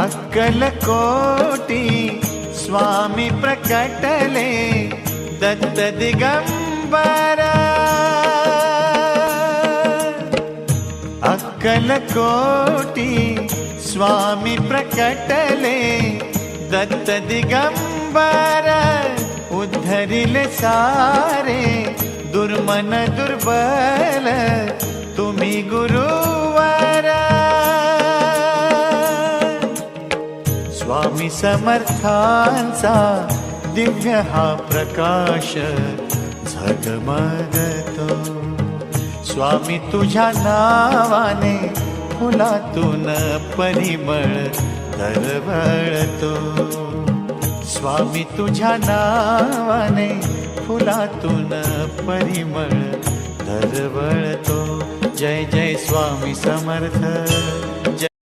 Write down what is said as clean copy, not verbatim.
अक्कलकोटी स्वामी प्रकटले दत्त दिगंबर। अक्कलकोटी स्वामी प्रकटले दत्त दिगंबर। उद्धरिले सारे दुर्मन दुर्बल तुम्ही गुरुवर। स्वामी समर्थांचा दिव्य हा प्रकाश झगमगतो। स्वामी तुझ्या नावाने फुलातून परिमळ दरवळतो। स्वामी तुझ्या नावाने फुलातून परिमळ दरवळतो। जय जय स्वामी समर्थ, जय